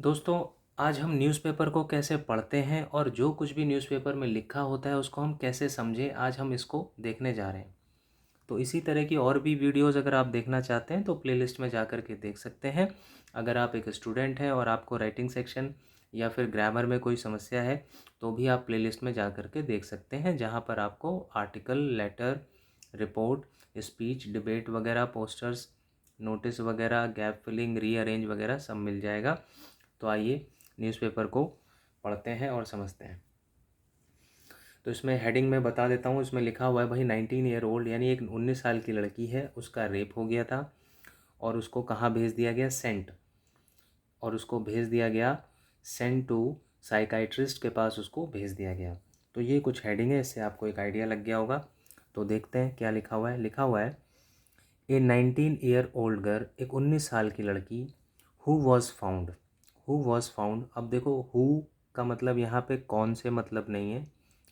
दोस्तों, आज हम न्यूज़पेपर को कैसे पढ़ते हैं और जो कुछ भी न्यूज़पेपर में लिखा होता है उसको हम कैसे समझें, आज हम इसको देखने जा रहे हैं। तो इसी तरह की और भी वीडियोज़ अगर आप देखना चाहते हैं तो प्लेलिस्ट में जा कर के देख सकते हैं। अगर आप एक स्टूडेंट हैं और आपको राइटिंग सेक्शन या फिर ग्रामर में कोई समस्या है तो भी आप प्लेलिस्ट में जा कर के देख सकते हैं, जहाँ पर आपको article, letter, report, speech, debate वगैरह, पोस्टर्स, नोटिस वगैरह, गैप फिलिंग, रीअरेंज वगैरह सब मिल जाएगा। तो आइए न्यूज़पेपर को पढ़ते हैं और समझते हैं। तो इसमें हेडिंग में बता देता हूँ, इसमें लिखा हुआ है भाई 19 ईयर ओल्ड यानी एक 19 साल की लड़की है, उसका रेप हो गया था और उसको कहाँ भेज दिया गया, सेंट, और उसको भेज दिया गया सेंट टू साइकाइट्रिस्ट के पास, उसको भेज दिया गया। तो ये कुछ हेडिंग है, इससे आपको एक आइडिया लग गया होगा। तो देखते हैं क्या लिखा हुआ है। लिखा हुआ है ए 19 ईयर ओल्ड गर्ल, एक 19 साल की लड़की, who was found. Who was found, अब देखो हु का मतलब यहाँ पे कौन से मतलब नहीं है,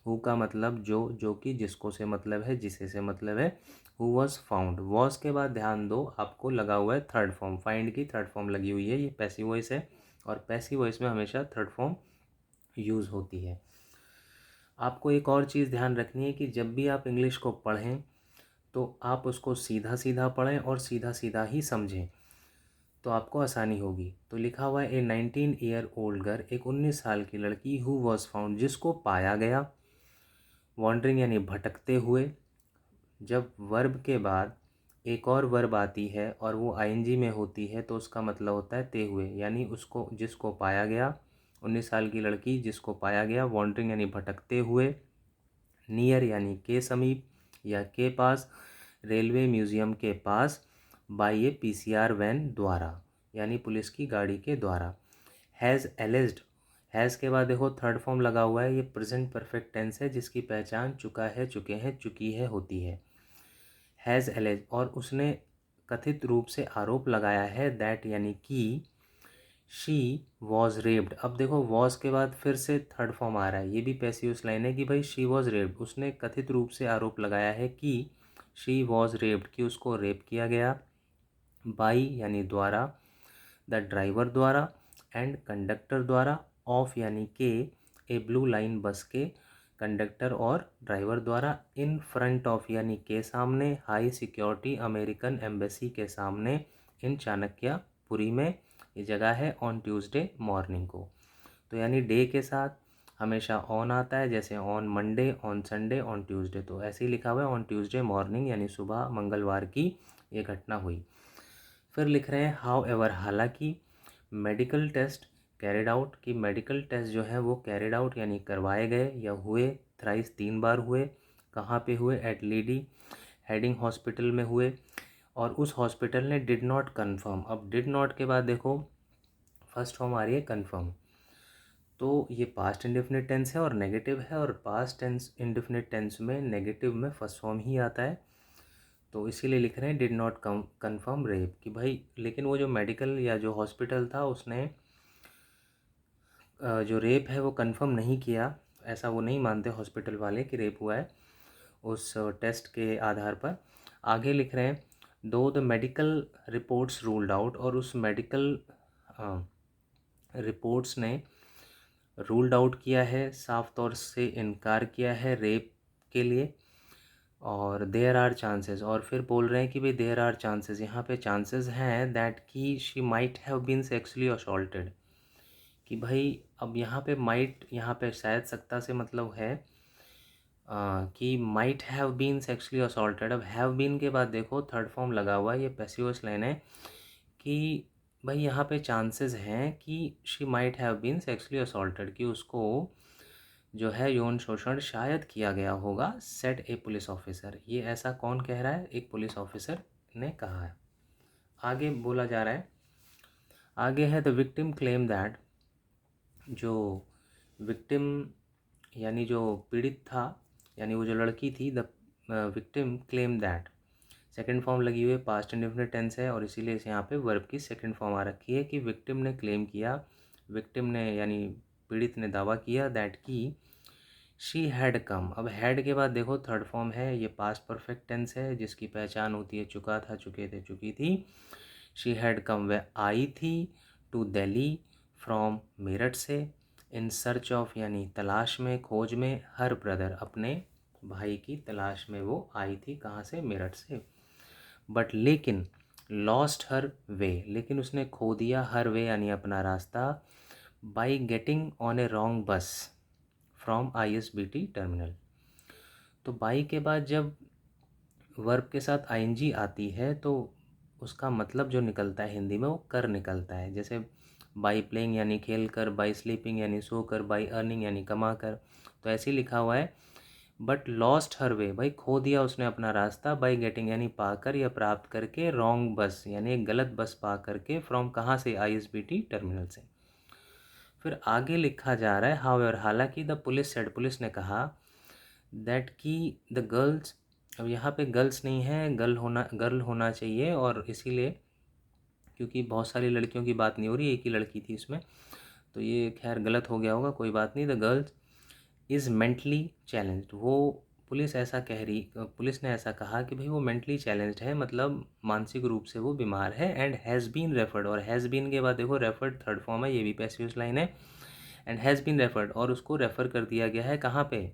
हु का मतलब जो कि जिसको से मतलब है, जिसे से मतलब है। हु वॉज फाउंड, वॉज के बाद ध्यान दो आपको लगा हुआ है थर्ड फॉर्म, फाइंड की थर्ड फॉर्म लगी हुई है, ये पैसिव वॉइस है और पैसिव वॉइस में हमेशा थर्ड फॉर्म यूज़ होती है। आपको एक और चीज़ ध्यान रखनी है कि जब भी आप इंग्लिश को पढ़ें तो आप उसको सीधा सीधा पढ़ें और सीधा सीधा ही समझें, तो आपको आसानी होगी। तो लिखा हुआ है ए 19 ईयर ओल्ड गर्ल, एक 19 साल की लड़की, हु वॉज फाउंड, जिसको पाया गया। वॉन्डरिंग यानी भटकते हुए। जब वर्ब के बाद एक और वर्ब आती है और वो आईएनजी में होती है तो उसका मतलब होता है ते हुए, यानी उसको, जिसको पाया गया, 19 साल की लड़की जिसको पाया गया। वॉन्डरिंग यानी भटकते हुए। नियर यानी के समीप या के पास। रेलवे म्यूज़ियम के पास। बाई ए पीसीआर वैन, द्वारा, यानी पुलिस की गाड़ी के द्वारा। हैज़ एलिज्ड, हैज़ के बाद देखो थर्ड फॉर्म लगा हुआ है, ये प्रेजेंट परफेक्ट टेंस है जिसकी पहचान चुका है, चुके हैं, चुकी है होती है। हैज़ एलिज, और उसने कथित रूप से आरोप लगाया है, दैट यानी कि शी वॉज रेप्ड। अब देखो वॉज के बाद फिर से थर्ड फॉर्म आ रहा है, ये भी पैसिव लाइन है कि भाई शी वॉज रेप्ड, उसने कथित रूप से आरोप लगाया है कि शी वॉज रेप्ड, कि उसको रेप किया गया। बाई यानी द्वारा, द ड्राइवर द्वारा, एंड कंडक्टर द्वारा, ऑफ यानी के ए ब्लू लाइन बस के कंडक्टर और ड्राइवर द्वारा, इन फ्रंट ऑफ यानी के सामने, हाई सिक्योरिटी अमेरिकन एम्बेसी के सामने, इन चाणक्यपुरी में, ये जगह है, ऑन ट्यूसडे मॉर्निंग को। तो यानी डे के साथ हमेशा ऑन आता है, जैसे on Monday, on Sunday, on Tuesday, तो ऐसे ही लिखा हुआ है ऑन ट्यूसडे मॉर्निंग यानी सुबह मंगलवार की ये घटना हुई। फिर लिख रहे हैं हाउ एवर, हालांकि, मेडिकल टेस्ट कैरिड आउट, कि मेडिकल टेस्ट जो है वो कैरिड आउट यानी करवाए गए या हुए, थ्राइस 3 बार हुए। कहाँ पे हुए, एट लेडी हेडिंग हॉस्पिटल में हुए, और उस हॉस्पिटल ने डिड नॉट कन्फर्म। अब डिड नॉट के बाद देखो फर्स्ट फॉर्म आ रही है कन्फर्म, तो ये पास्ट इंडेफिनिट टेंस है और नेगेटिव है, और पास्ट टेंस इंडेफिनिट टेंस में नेगेटिव में फर्स्ट फॉर्म ही आता है, तो इसीलिए लिख रहे हैं डिड नॉट कन्फर्म रेप, कि भाई लेकिन वो जो मेडिकल या जो हॉस्पिटल था उसने जो रेप है वो कंफर्म नहीं किया, ऐसा वो नहीं मानते हॉस्पिटल वाले कि रेप हुआ है उस टेस्ट के आधार पर। आगे लिख रहे हैं दो the medical reports ruled out, और उस मेडिकल रिपोर्ट्स ने रूल्ड आउट किया है, साफ तौर से इनकार किया है रेप के लिए। और देयर आर चांसेस, और फिर बोल रहे हैं कि भाई देयर आर चांसेस, यहाँ पे चांसेस हैं दैट कि she might have been sexually assaulted, कि भाई अब यहाँ पे माइट, यहाँ पे शायद सकता से मतलब है कि might have been sexually assaulted. अब हैव बीन के बाद देखो थर्ड फॉर्म लगा हुआ है, ये पैसिव वॉइस लाइन है कि भाई यहाँ पे चांसेस हैं कि she might have been sexually assaulted, कि उसको जो है यौन शोषण शायद किया गया होगा, सेट ए पुलिस ऑफिसर, ये ऐसा कौन कह रहा है, एक पुलिस ऑफिसर ने कहा है। आगे बोला जा रहा है, आगे है द विक्टिम क्लेम दैट, जो विक्टिम यानी जो पीड़ित था, यानी वो जो लड़की थी, the victim claim that, second form लगी हुई है, पास्ट इंडेफिनिट टेंस है और इसीलिए इसे यहाँ पे वर्ब की सेकंड फॉर्म आ रखी है कि विक्टिम ने क्लेम किया, विक्टिम ने यानी पीड़ित ने दावा किया, दैट की शी हैड कम। अब हैड के बाद देखो थर्ड फॉर्म है, ये पास्ट परफेक्ट टेंस है जिसकी पहचान होती है चुका था, चुके थे, चुकी थी। शी हैड कम, वह आई थी, टू दिल्ली फ्रॉम मेरठ से, इन सर्च ऑफ यानी तलाश में, खोज में, हर ब्रदर अपने भाई की तलाश में वो आई थी, कहाँ से, मेरठ से। बट लेकिन लॉस्ट हर वे, लेकिन उसने खो दिया हर वे यानी अपना रास्ता, by getting on A wrong बस फ्रॉम ISBT टर्मिनल। तो बाई के बाद जब वर्ब के साथ ING आती है तो उसका मतलब जो निकलता है हिंदी में वो कर निकलता है। जैसे बाई प्लेइंग यानी खेल कर, बाई स्लीपिंग यानी सो कर, बाई अर्निंग यानी कमा कर। तो ऐसे ही लिखा हुआ है। बट लॉस्ट हर वे, भाई खो दिया उसने अपना रास्ता, बाई गेटिंग यानी पाकर या प्राप्त करके, रॉन्ग बस यानी एक गलत बस पा करके, फ्रॉम कहाँ से, ISBT टर्मिनल से। फिर आगे लिखा जा रहा है हाउएवर, हालांकि द पुलिस सेड, पुलिस ने कहा दैट कि द गर्ल्स, अब यहाँ पे गर्ल्स नहीं है, गर्ल होना चाहिए, और इसीलिए क्योंकि बहुत सारी लड़कियों की बात नहीं हो रही, एक ही लड़की थी इसमें, तो ये खैर गलत हो गया होगा, कोई बात नहीं। The girls is mentally challenged, वो पुलिस ऐसा कह रही, पुलिस ने ऐसा कहा कि भाई वो मेंटली चैलेंज्ड है, मतलब मानसिक रूप से वो बीमार है। एंड हैज़ बीन रेफर्ड, और हैज़ बीन के बाद देखो रेफर्ड थर्ड फॉर्म है, ये भी पैसिव लाइन है। एंड हैज़ बीन रेफर्ड, और उसको रेफ़र कर दिया गया है कहाँ पे,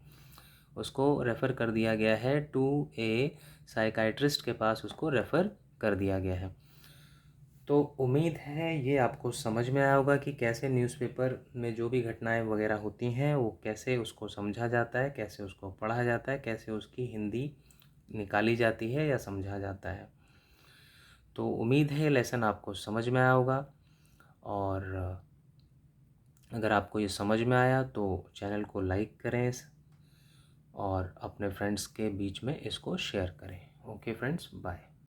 उसको रेफ़र कर दिया गया है टू ए साइकाइट्रिस्ट के पास, उसको रेफ़र कर दिया गया है। तो उम्मीद है ये आपको समझ में आया होगा कि कैसे न्यूज़पेपर में जो भी घटनाएं वगैरह होती हैं वो कैसे उसको समझा जाता है, कैसे उसको पढ़ा जाता है, कैसे उसकी हिंदी निकाली जाती है या समझा जाता है। तो उम्मीद है ये लेसन आपको समझ में आया होगा, और अगर आपको ये समझ में आया तो चैनल को लाइक करें और अपने फ्रेंड्स के बीच में इसको शेयर करें। Okay friends, bye.